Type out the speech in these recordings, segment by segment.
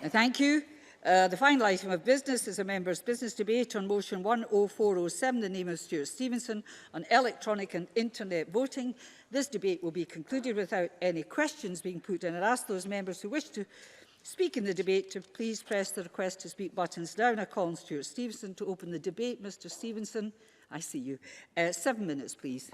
Thank you. The final item of business is a members' business debate on motion 10407, the name of Stewart Stevenson, on electronic and internet voting. This debate will be concluded without any questions being put, and I ask those members who wish to speak in the debate to please press the request to speak buttons now. I call on Stewart Stevenson to open the debate. Mr. Stevenson, I see you. 7 minutes, please.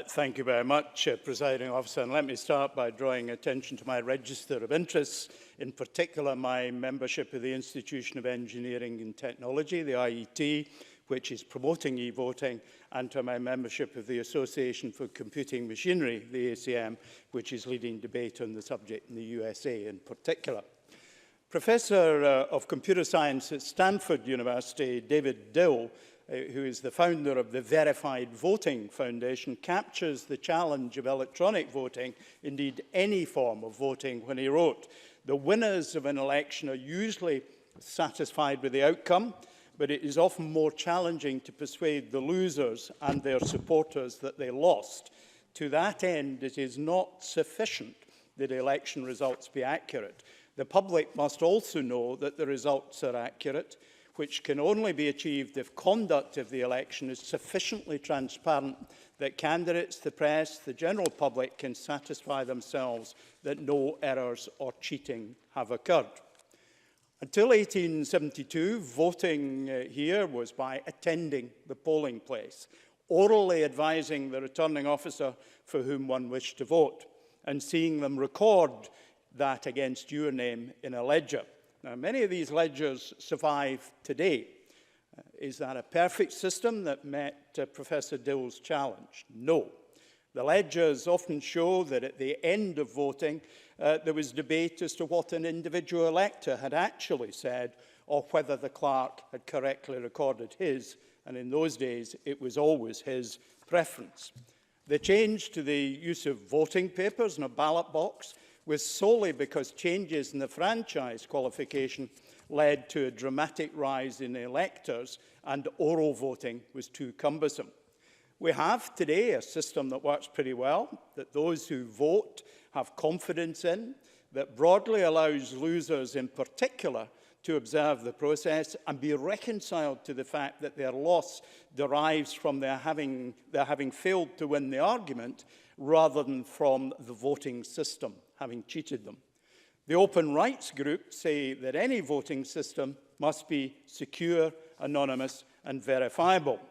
Thank you very much, Presiding Officer. And let me start by drawing attention to my register of interests, in particular my membership of the Institution of Engineering and Technology, the IET, which is promoting e-voting, and to my membership of the Association for Computing Machinery, the ACM, which is leading debate on the subject in the USA in particular. Professor of Computer Science at Stanford University, David Dill, who is the founder of the Verified Voting Foundation, captures the challenge of electronic voting, indeed any form of voting, when he wrote, "The winners of an election are usually satisfied with the outcome, but it is often more challenging to persuade the losers and their supporters that they lost. To that end, it is not sufficient that election results be accurate. The public must also know that the results are accurate, which can only be achieved if conduct of the election is sufficiently transparent that candidates, the press, the general public can satisfy themselves that no errors or cheating have occurred." Until 1872, voting here was by attending the polling place, orally advising the returning officer for whom one wished to vote, and seeing them record that against your name in a ledger. Now, many of these ledgers survive today. Is that a perfect system that met Professor Dill's challenge? No. The ledgers often show that at the end of voting, there was debate as to what an individual elector had actually said, or whether the clerk had correctly recorded his, and in those days, it was always his preference. The change to the use of voting papers in a ballot box was solely because changes in the franchise qualification led to a dramatic rise in electors, and oral voting was too cumbersome. We have today a system that works pretty well, that those who vote have confidence in, that broadly allows losers in particular to observe the process and be reconciled to the fact that their loss derives from their having failed to win the argument, rather than from the voting system having cheated them. The Open Rights Group say that any voting system must be secure, anonymous, and verifiable.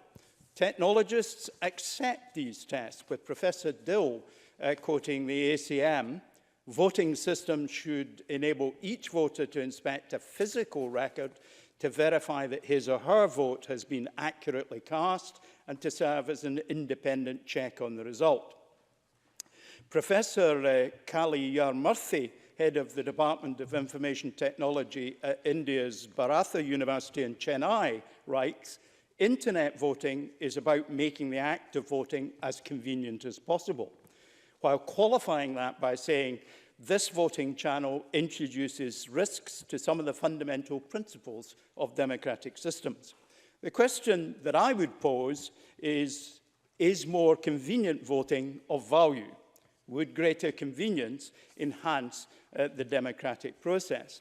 Technologists accept these tests, with Professor Dill quoting the ACM, "Voting systems should enable each voter to inspect a physical record to verify that his or her vote has been accurately cast and to serve as an independent check on the result." Professor Kali Yarmurthy, head of the Department of Information Technology at India's Bharatha University in Chennai, writes, "Internet voting is about making the act of voting as convenient as possible," while qualifying that by saying, "This voting channel introduces risks to some of the fundamental principles of democratic systems." The question that I would pose is more convenient voting of value? Would greater convenience enhance the democratic process?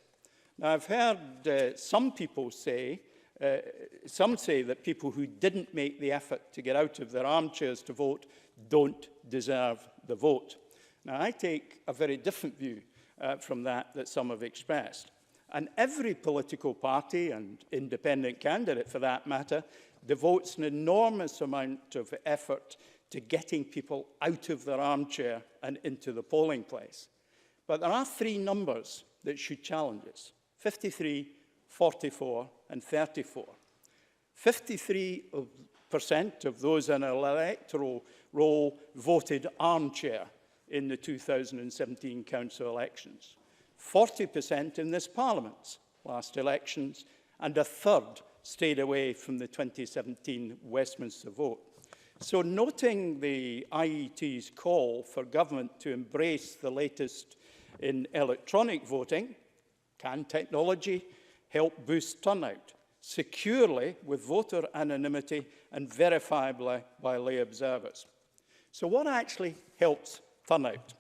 Now, I've heard some say that people who didn't make the effort to get out of their armchairs to vote don't deserve the vote. Now, I take a very different view from that some have expressed. And every political party, and independent candidate for that matter, devotes an enormous amount of effort to getting people out of their armchair and into the polling place. But there are three numbers that should challenge us: 53, 44, and 34. 53% of those in an electoral roll voted armchair in the 2017 council elections. 40% in this Parliament's last elections, and a third stayed away from the 2017 Westminster vote. So, noting the IET's call for government to embrace the latest in electronic voting, can technology help boost turnout securely with voter anonymity and verifiably by lay observers? So, what actually helps turnout?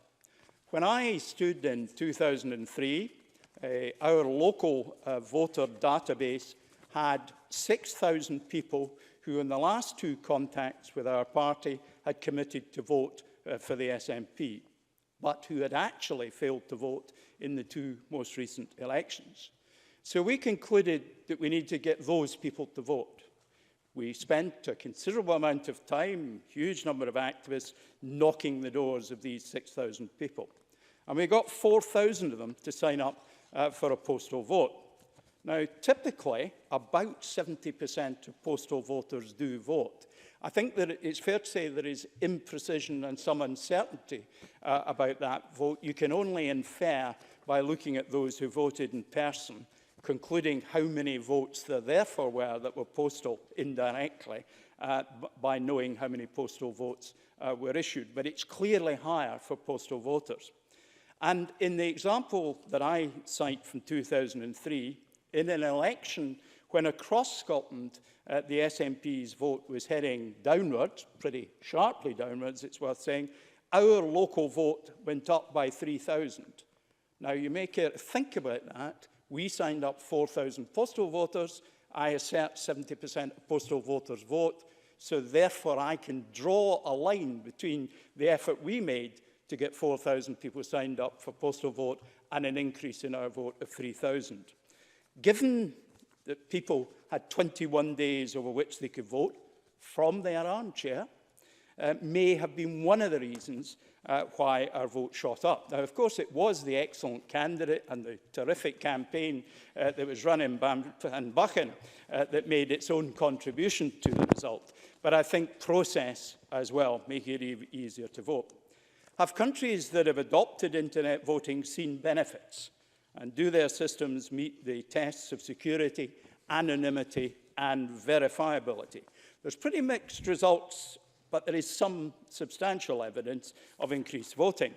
When I stood in 2003 our local voter database had 6,000 people who in the last 2 contacts with our party had committed to vote for the SNP, but who had actually failed to vote in the 2 most recent elections. So we concluded that we need to get those people to vote. We spent a considerable amount of time, huge number of activists, knocking the doors of these 6,000 people. And we got 4,000 of them to sign up for a postal vote. Now, typically, about 70% of postal voters do vote. I think that it's fair to say there is imprecision and some uncertainty about that vote. You can only infer by looking at those who voted in person, concluding how many votes there therefore were that were postal indirectly by knowing how many postal votes were issued. But it's clearly higher for postal voters. And in the example that I cite from 2003, in an election when across Scotland the SNP's vote was heading downwards, pretty sharply downwards, it's worth saying, our local vote went up by 3,000. Now, you may care to think about that. We signed up 4,000 postal voters. I assert 70% of postal voters vote. So therefore, I can draw a line between the effort we made to get 4,000 people signed up for postal vote and an increase in our vote of 3,000. Given that people had 21 days over which they could vote from their armchair, may have been one of the reasons why our vote shot up. Now, of course, it was the excellent candidate and the terrific campaign that was run in Buchan that made its own contribution to the result. But I think process as well make it easier to vote. Have countries that have adopted internet voting seen benefits? And do their systems meet the tests of security, anonymity, and verifiability? There's pretty mixed results, but there is some substantial evidence of increased voting.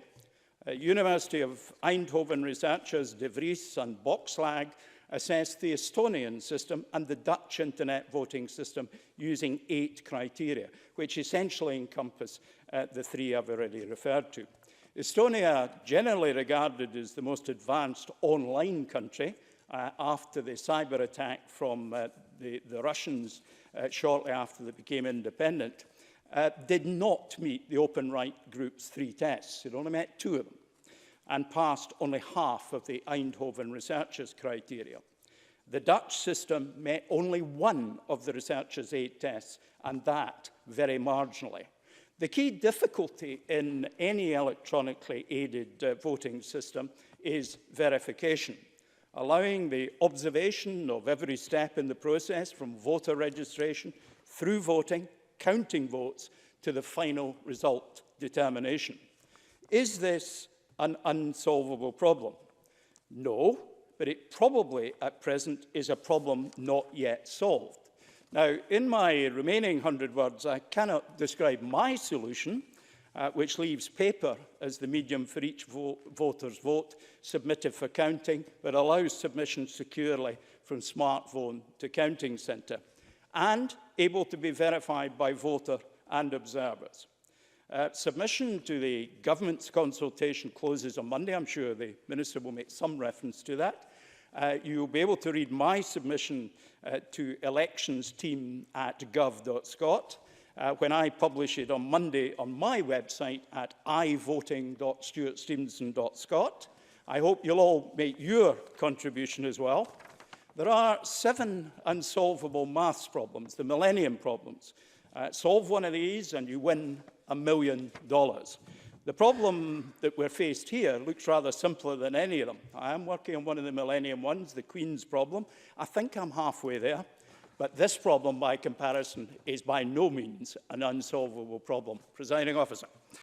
University of Eindhoven researchers De Vries and Boxlag assessed the Estonian system and the Dutch internet voting system using 8 criteria, which essentially encompass the 3 I've already referred to. Estonia, generally regarded as the most advanced online country after the cyber attack from the Russians shortly after they became independent, did not meet the Open Right Group's 3 tests. It only met 2 of them and passed only half of the Eindhoven researchers' criteria. The Dutch system met only 1 of the researchers' 8 tests, and that very marginally. The key difficulty in any electronically aided voting system is verification, allowing the observation of every step in the process from voter registration through voting, counting votes, to the final result determination. Is this an unsolvable problem? No, but it probably at present is a problem not yet solved. Now, in my remaining 100 words, I cannot describe my solution, which leaves paper as the medium for each voter's vote submitted for counting, but allows submission securely from smartphone to counting centre, and able to be verified by voter and observers. Submission to the government's consultation closes on Monday. I'm sure the Minister will make some reference to that. You'll be able to read my submission to electionsteam@gov.scot when I publish it on Monday on my website at ivoting.stewartstevenson.scot. I hope you'll all make your contribution as well. There are 7 unsolvable maths problems, the Millennium Problems. Solve one of these and you win $1 million. The problem that we're faced here looks rather simpler than any of them. I am working on one of the Millennium ones, the Queen's problem. I think I'm halfway there. But this problem, by comparison, is by no means an unsolvable problem. Presiding Officer.